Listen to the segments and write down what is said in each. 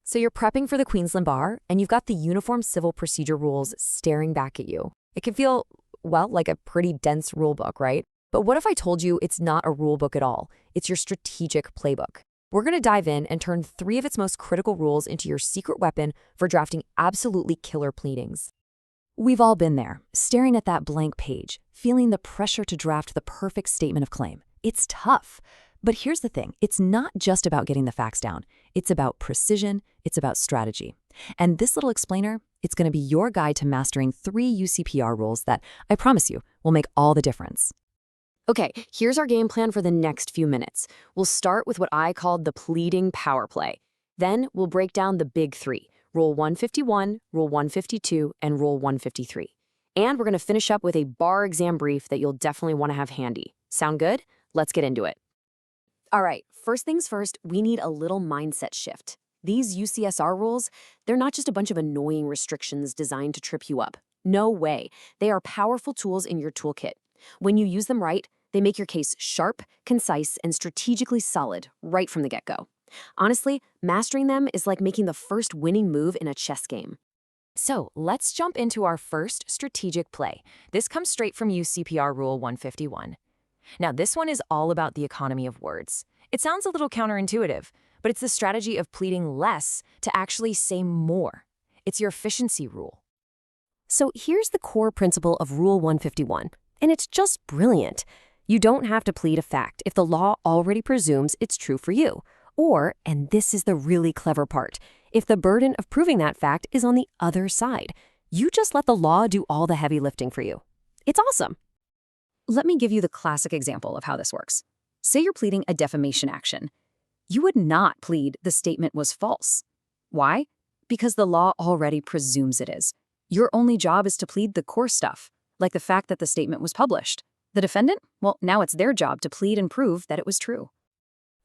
So you're prepping for the Queensland bar, and you've got the Uniform Civil Procedure rules staring back at you. It can feel, well, like a pretty dense rule book, right? But what if I told you it's not a rule book at all? It's your strategic playbook. We're going to dive in and turn 3 of its most critical rules into your secret weapon for drafting absolutely killer pleadings. We've all been there, staring at that blank page, feeling the pressure to draft the perfect statement of claim. It's tough. But here's the thing, it's not just about getting the facts down. It's about precision, it's about strategy. And this little explainer, it's going to be your guide to mastering 3 UCPR rules that, I promise you, will make all the difference. Okay, here's our game plan for the next few minutes. We'll start with what I called the pleading power play. Then we'll break down the big 3, Rule 151, Rule 152, and Rule 153. And we're going to finish up with a bar exam brief that you'll definitely want to have handy. Sound good? Let's get into it. All right, first things first, we need a little mindset shift. These UCSR rules, they're not just a bunch of annoying restrictions designed to trip you up. No way. They are powerful tools in your toolkit. When you use them right, they make your case sharp, concise, and strategically solid right from the get-go. Honestly, mastering them is like making the first winning move in a chess game. So let's jump into our first strategic play. This comes straight from UCPR Rule 151. Now, this one is all about the economy of words. It sounds a little counterintuitive, but it's the strategy of pleading less to actually say more. It's your efficiency rule. So here's the core principle of Rule 151, and it's just brilliant. You don't have to plead a fact if the law already presumes it's true for you. Or, and this is the really clever part, if the burden of proving that fact is on the other side. You just let the law do all the heavy lifting for you. It's awesome. Let me give you the classic example of how this works. Say you're pleading a defamation action. You would not plead the statement was false. Why? Because the law already presumes it is. Your only job is to plead the core stuff, like the fact that the statement was published. The defendant? Well, now it's their job to plead and prove that it was true.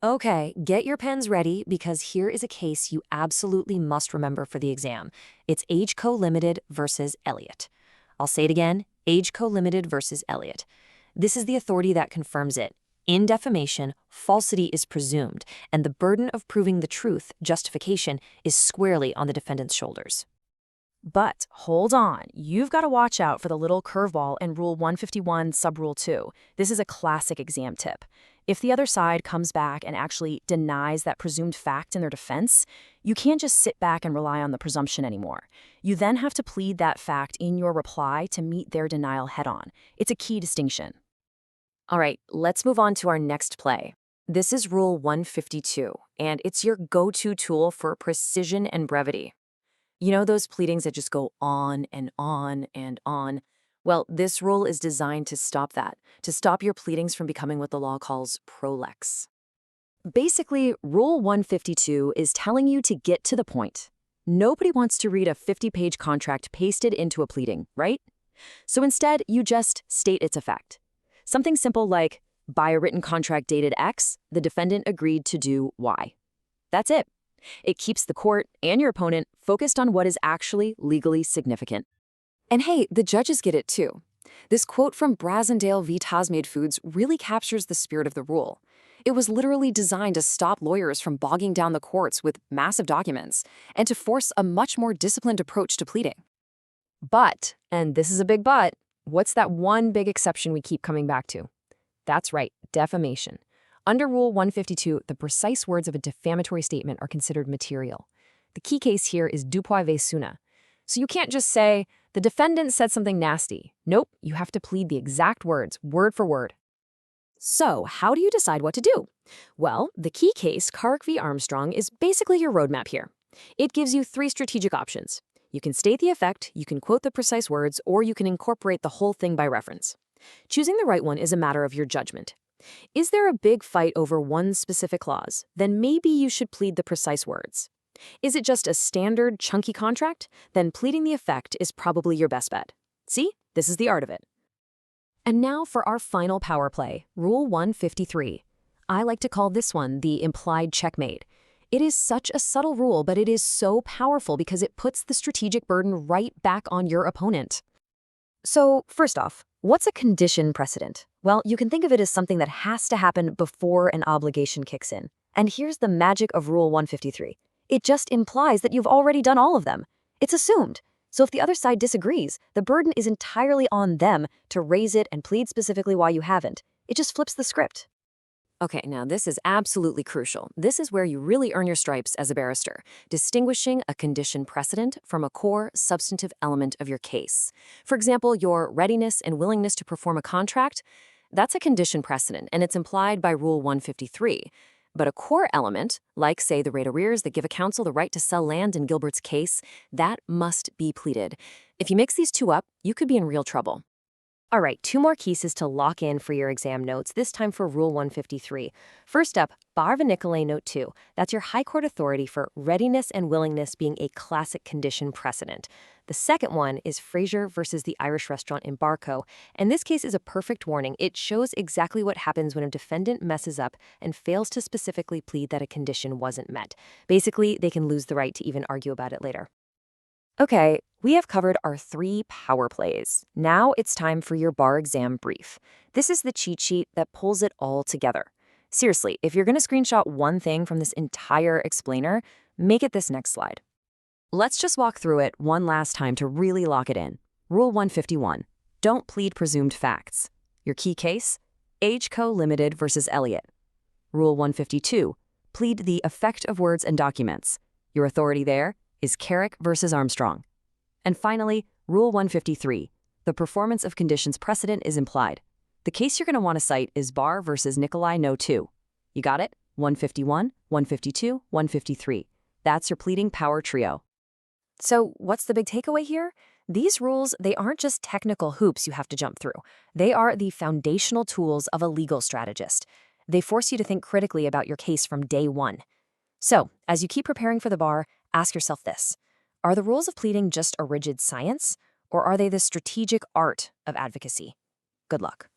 Okay, get your pens ready because here is a case you absolutely must remember for the exam. It's Age Co Limited versus Elliott. I'll say it again, Age Co Limited versus Elliott. This is the authority that confirms it. In defamation, falsity is presumed, and the burden of proving the truth, justification, is squarely on the defendant's shoulders. But hold on, you've got to watch out for the little curveball in Rule 151, Subrule 2. This is a classic exam tip. If the other side comes back and actually denies that presumed fact in their defense, you can't just sit back and rely on the presumption anymore. You then have to plead that fact in your reply to meet their denial head-on. It's a key distinction. All right, let's move on to our next play. This is Rule 152, and it's your go-to tool for precision and brevity. You know those pleadings that just go on and on and on? Well, this rule is designed to stop that, to stop your pleadings from becoming what the law calls prolex. Basically, Rule 152 is telling you to get to the point. Nobody wants to read a 50-page contract pasted into a pleading, right? So instead, you just state its effect. Something simple like, by a written contract dated X, the defendant agreed to do Y. That's it. It keeps the court and your opponent focused on what is actually legally significant. And hey, the judges get it too. This quote from Brasendale v. Tasmade Foods really captures the spirit of the rule. It was literally designed to stop lawyers from bogging down the courts with massive documents and to force a much more disciplined approach to pleading. But, and this is a big but, what's that one big exception we keep coming back to? That's right, defamation. Under Rule 152, the precise words of a defamatory statement are considered material. The key case here is Dupuis v. Suna. So you can't just say, the defendant said something nasty. Nope, you have to plead the exact words, word for word. So how do you decide what to do? Well, the key case, Carrick v. Armstrong, is basically your roadmap here. It gives you 3 strategic options. You can state the effect, you can quote the precise words, or you can incorporate the whole thing by reference. Choosing the right one is a matter of your judgment. Is there a big fight over one specific clause? Then maybe you should plead the precise words. Is it just a standard, chunky contract? Then pleading the effect is probably your best bet. See? This is the art of it. And now for our final power play, Rule 153. I like to call this one the implied checkmate. It is such a subtle rule, but it is so powerful because it puts the strategic burden right back on your opponent. So, first off, what's a condition precedent? Well, you can think of it as something that has to happen before an obligation kicks in. And here's the magic of Rule 153. It just implies that you've already done all of them. It's assumed. So if the other side disagrees, the burden is entirely on them to raise it and plead specifically why you haven't. It just flips the script. Okay, now this is absolutely crucial. This is where you really earn your stripes as a barrister, distinguishing a condition precedent from a core, substantive element of your case. For example, your readiness and willingness to perform a contract, that's a condition precedent, and it's implied by Rule 153. But a core element, like, say, the rate arrears that give a counsel the right to sell land in Gilbert's case, that must be pleaded. If you mix these two up, you could be in real trouble. All right, 2 more cases to lock in for your exam notes, this time for Rule 153. First up, Barva Nicolay Note 2. That's your High Court authority for readiness and willingness being a classic condition precedent. The second one is Fraser versus the Irish restaurant in Barco, and this case is a perfect warning. It shows exactly what happens when a defendant messes up and fails to specifically plead that a condition wasn't met. Basically, they can lose the right to even argue about it later. Okay, we have covered our 3 power plays. Now it's time for your bar exam brief. This is the cheat sheet that pulls it all together. Seriously, if you're going to screenshot one thing from this entire explainer, make it this next slide. Let's just walk through it one last time to really lock it in. Rule 151, don't plead presumed facts. Your key case, Age Co. Limited versus Elliott. Rule 152, plead the effect of words and documents. Your authority there is Carrick versus Armstrong. And finally, Rule 153, the performance of conditions precedent is implied. The case you're going to want to cite is Barr versus Nicolay No. 2. You got it? 151, 152, 153. That's your pleading power trio. So what's the big takeaway here? These rules, they aren't just technical hoops you have to jump through. They are the foundational tools of a legal strategist. They force you to think critically about your case from day one. So, as you keep preparing for the bar, ask yourself this. Are the rules of pleading just a rigid science, or are they the strategic art of advocacy? Good luck.